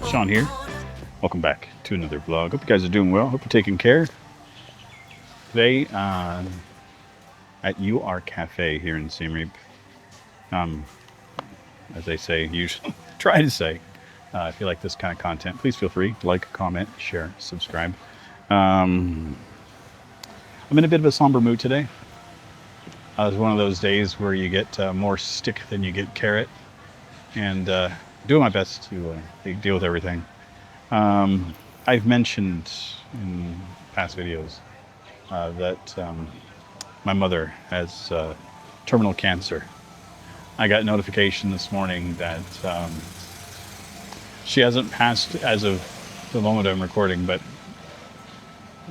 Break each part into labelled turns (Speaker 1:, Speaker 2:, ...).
Speaker 1: Sean here. Welcome back to another vlog. Hope you guys are doing well. Hope you're taking care. Today at UR Cafe here in Siem. Um, as they say, usually try to say, if you like this kind of content, please feel free like, comment, share, subscribe. I'm in a bit of a somber mood today. It's one of those days where you get more stick than you get carrot, and doing my best to deal with everything. I've mentioned in past videos that my mother has terminal cancer. I got notification this morning that she hasn't passed as of the moment I'm recording, but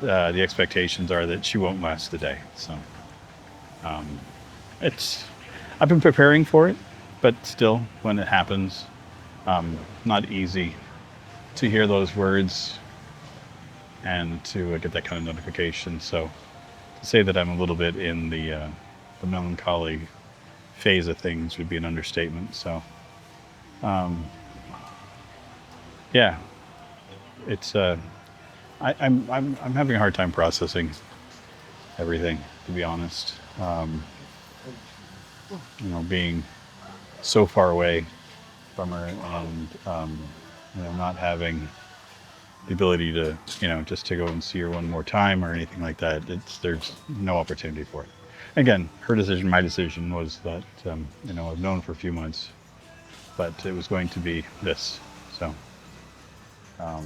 Speaker 1: the expectations are that she won't last the day. So it's I've been preparing for it, but still, when it happens, not easy to hear those words and to get that kind of notification. So to say that I'm a little bit in the melancholy phase of things would be an understatement. So yeah, it's I'm having a hard time processing everything, to be honest. Being so far away from her, and not having the ability to, just to go and see her one more time or anything like that. There's no opportunity for it. Again, her decision, my decision was that, I've known for a few months, but it was going to be this. So I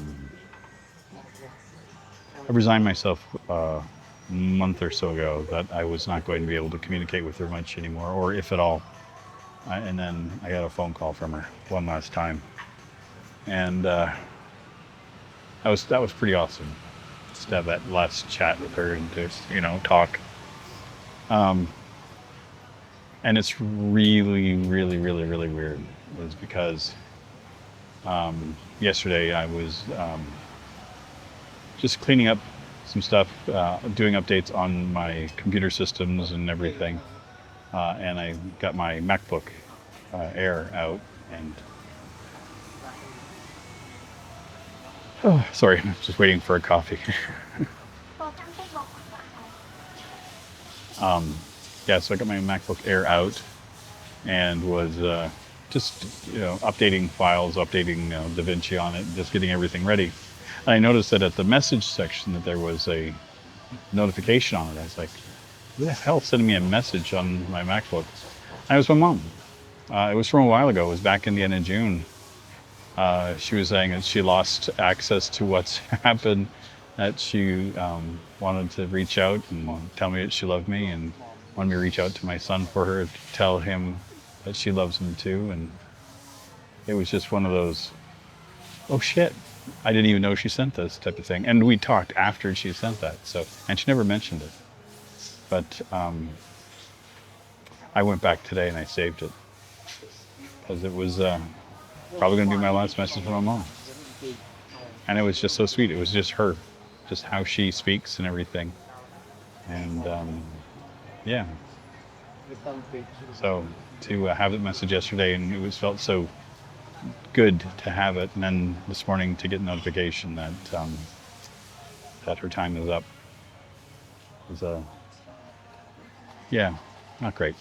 Speaker 1: resigned myself a month or so ago that I was not going to be able to communicate with her much anymore, or if at all. And then I got a phone call from her one last time, and that was pretty awesome. Just to have that last chat with her and just talk. And it's really, really, really, really weird. It was because yesterday I was just cleaning up some stuff, doing updates on my computer systems and everything. And I got my MacBook Air out, and sorry, I'm just waiting for a coffee. So I got my MacBook Air out and was just updating files, updating DaVinci on it, just getting everything ready. And I noticed that at the message section that there was a notification on it. I was like, who the hell sending me a message on my MacBook? And it was my mom. It was from a while ago. It was back in the end of June. She was saying that she lost access to what's happened, that she wanted to reach out and tell me that she loved me, and wanted me to reach out to my son for her to tell him that she loves him too. And it was just one of those, oh shit, I didn't even know she sent this type of thing. And we talked after she sent that, and she never mentioned it. But I went back today and I saved it, because it was probably going to be my last message from my mom. And it was just so sweet. It was just her, just how she speaks and everything. And yeah. So to have that message yesterday, and it felt so good to have it, and then this morning to get a notification that that her time is up was not great.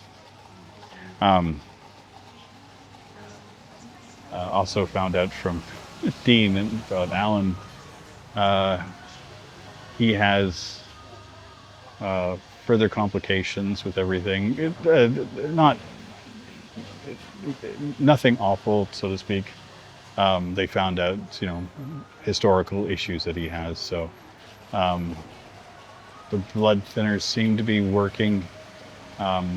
Speaker 1: Also found out from Dean and Alan, he has further complications with everything. Nothing awful, so to speak. They found out, historical issues that he has. So the blood thinners seem to be working.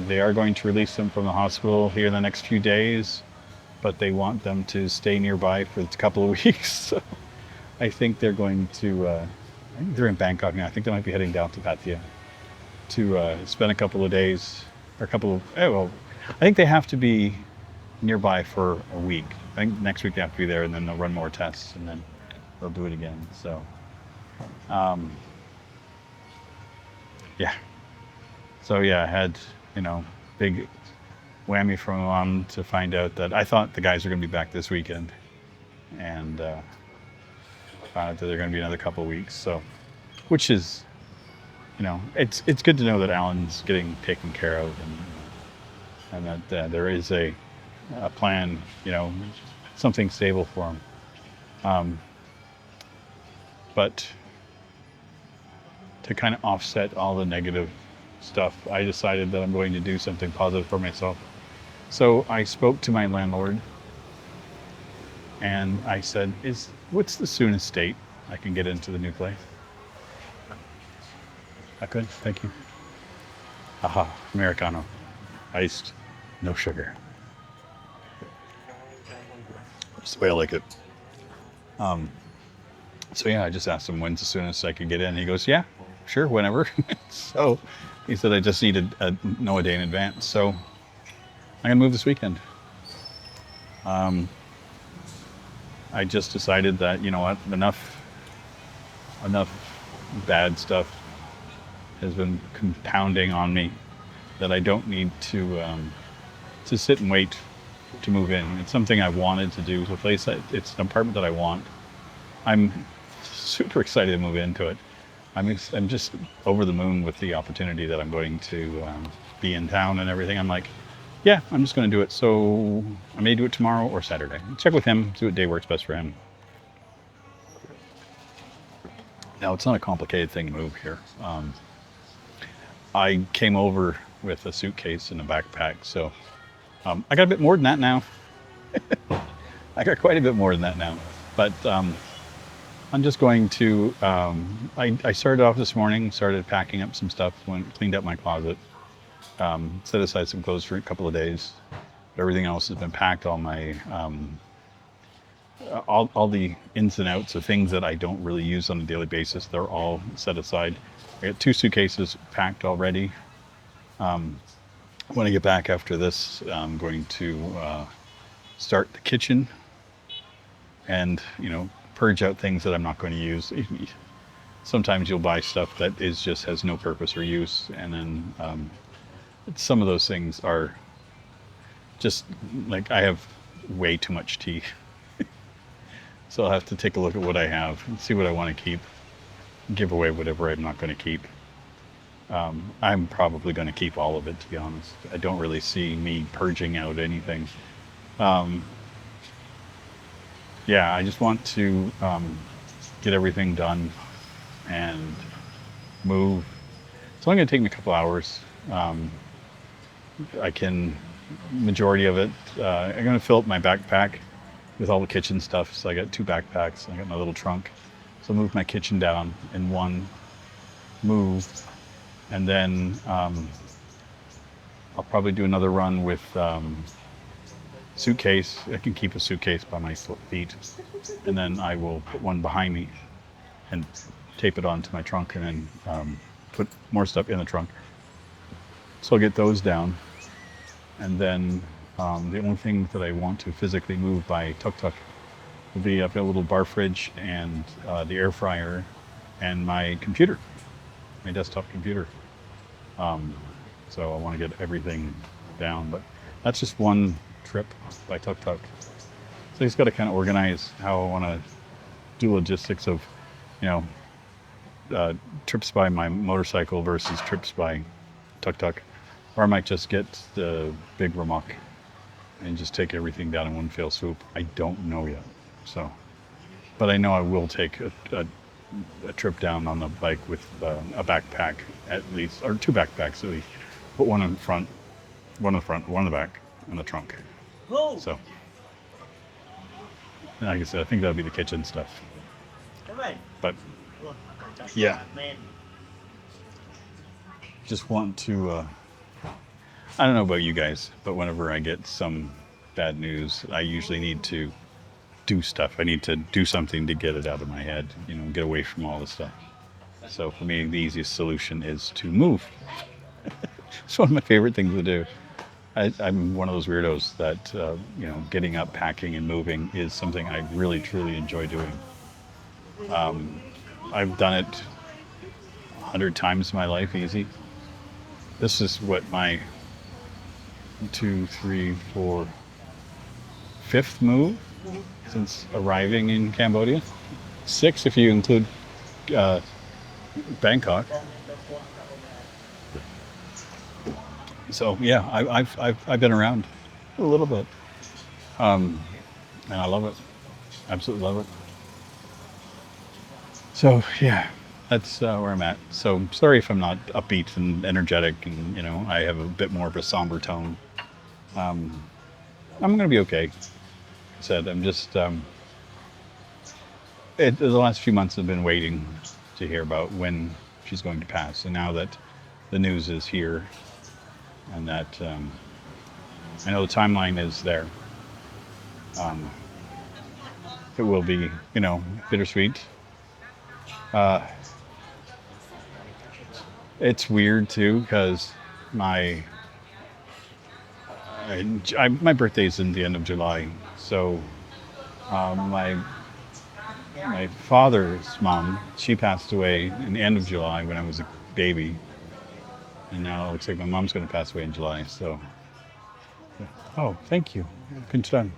Speaker 1: They are going to release him from the hospital here in the next few days, but they want them to stay nearby for a couple of weeks. So I think they're going to, I think they're in Bangkok now. I think they might be heading down to Pattaya to spend a couple of days, or I think they have to be nearby for a week. I think next week they have to be there, and then they'll run more tests, and then they'll do it again. So, yeah. So yeah, I had, big whammy from my mom to find out that I thought the guys were going to be back this weekend, and that they're going to be another couple of weeks. So, which is, it's good to know that Alan's getting taken care of, and that there is a plan, something stable for him. But to kind of offset all the negative stuff, I decided that I'm going to do something positive for myself. So I spoke to my landlord and I said, what's the soonest date I can get into the new place? Good, thank you. Aha, Americano. Iced, no sugar. That's the way I like it. So yeah, I just asked him when's the soonest I could get in. He goes, yeah, sure, whenever. So he said I just need to know a day in advance. So I'm gonna move this weekend. I just decided that, you know what, enough bad stuff has been compounding on me, that I don't need to sit and wait to move in. It's something I wanted to do. It's an apartment that I want. I'm super excited to move into it. I'm just over the moon with the opportunity that I'm going to be in town and everything. I'm like, yeah, I'm just going to do it. So I may do it tomorrow or Saturday. Check with him, see what day works best for him. Now, it's not a complicated thing to move here. I came over with a suitcase and a backpack, so I got a bit more than that now. I got quite a bit more than that now. But I'm just going to, I started off this morning, started packing up some stuff, cleaned up my closet, set aside some clothes for a couple of days. Everything else has been packed. All my, all the ins and outs of things that I don't really use on a daily basis, they're all set aside. I got 2 suitcases packed already. When I get back after this, I'm going to start the kitchen and, purge out things that I'm not going to use. Sometimes you'll buy stuff that just has no purpose or use, and then some of those things are just like, I have way too much tea. So I'll have to take a look at what I have and see what I want to keep, give away whatever I'm not going to keep. I'm probably going to keep all of it, to be honest. I don't really see me purging out anything. Yeah, I just want to get everything done and move. It's only going to take me a couple hours. Majority of it, I'm going to fill up my backpack with all the kitchen stuff. So I got 2 backpacks, and I got my little trunk. So I'll move my kitchen down in one move. And then I'll probably do another run with suitcase. I can keep a suitcase by my feet, and then I will put one behind me and tape it onto my trunk, and then put more stuff in the trunk. So I'll get those down, and then the only thing that I want to physically move by tuk-tuk will be, I've got a little bar fridge and the air fryer and my computer, my desktop computer. So I want to get everything down, but that's just one trip by tuk-tuk. So I just got to kind of organize how I want to do logistics of, trips by my motorcycle versus trips by tuk-tuk. Or I might just get the big Ramok and just take everything down in one fell swoop. I don't know yet. So, but I know I will take a trip down on the bike with a backpack at least, or 2 backpacks at least. Put one in front, one in the front, one in the back, and the trunk. So, and like I said, I think that'll be the kitchen stuff. But yeah, just want to. I don't know about you guys, but whenever I get some bad news, I usually need to do stuff. I need to do something to get it out of my head, get away from all this stuff. So for me, the easiest solution is to move. It's one of my favorite things to do. I'm one of those weirdos that, getting up, packing, and moving is something I really, truly enjoy doing. I've done it 100 times in my life, easy. This is what my 2, 3, 4, 5th move since arriving in Cambodia. 6 if you include uh, Bangkok. So yeah, I've been around a little bit, and I love it. Absolutely love it. So yeah, that's where I'm at. So sorry if I'm not upbeat and energetic, and I have a bit more of a somber tone. Um, I'm gonna be okay. Said I'm just the last few months I've been waiting to hear about when she's going to pass, and now that the news is here, and that I know the timeline is there, um, it will be bittersweet. Uh, it's weird too because my my birthday is in the end of July, so my father's mom, she passed away in the end of July when I was a baby, and now it looks like my mom's going to pass away in July. So, oh, thank you, Kunstran.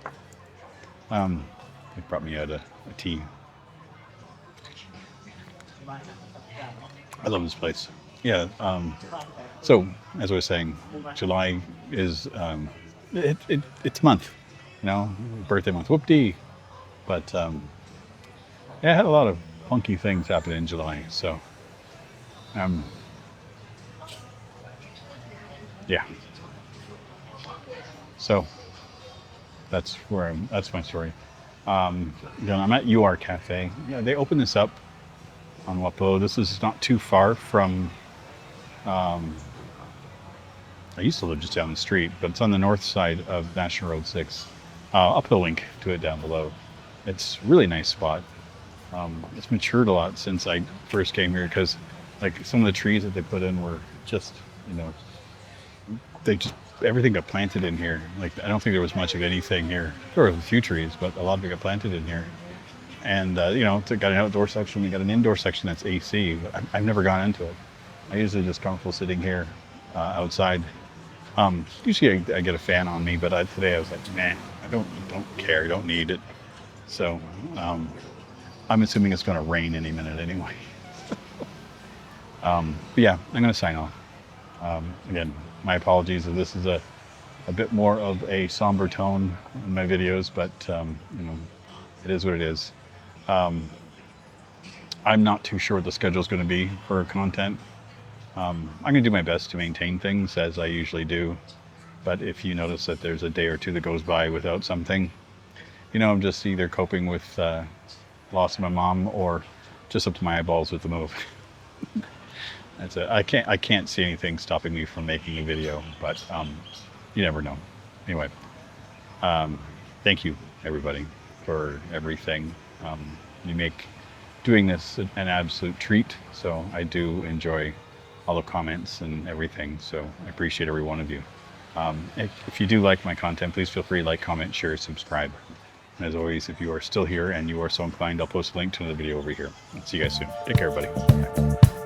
Speaker 1: They brought me out a tea. I love this place. Yeah. So as I was saying, July is it's a month, birthday month. Whoop-dee. But yeah, I had a lot of funky things happen in July. So um, yeah. So that's my story. I'm at UR Cafe. Yeah, they opened this up on Wapo. This is not too far from. I used to live just down the street, but it's on the north side of National Road 6. I'll put a link to it down below. It's a really nice spot. It's matured a lot since I first came here because, like, some of the trees that they put in were just, they just everything got planted in here. Like, I don't think there was much of anything here. There were a few trees, but a lot of it got planted in here. And it's got an outdoor section. We got an indoor section that's AC. But I've never gone into it. I usually just comfortable sitting here outside. Usually I get a fan on me, but today I was like, man, I don't care. I don't need it. So I'm assuming it's going to rain any minute anyway. But yeah, I'm going to sign off. Again, my apologies if this is a bit more of a somber tone in my videos, but it is what it is. I'm not too sure what the schedule is going to be for content. I'm going to do my best to maintain things as I usually do. But if you notice that there's a day or two that goes by without something, I'm just either coping with loss of my mom or just up to my eyeballs with the move. That's it. I can't see anything stopping me from making a video, but you never know. Anyway, thank you everybody for everything. You make doing this an absolute treat. So I do enjoy all the comments and everything. So I appreciate every one of you. If you do like my content, please feel free to like, comment, share, subscribe. And as always, if you are still here and you are so inclined, I'll post a link to another video over here. See you guys soon. Take care, everybody. Bye.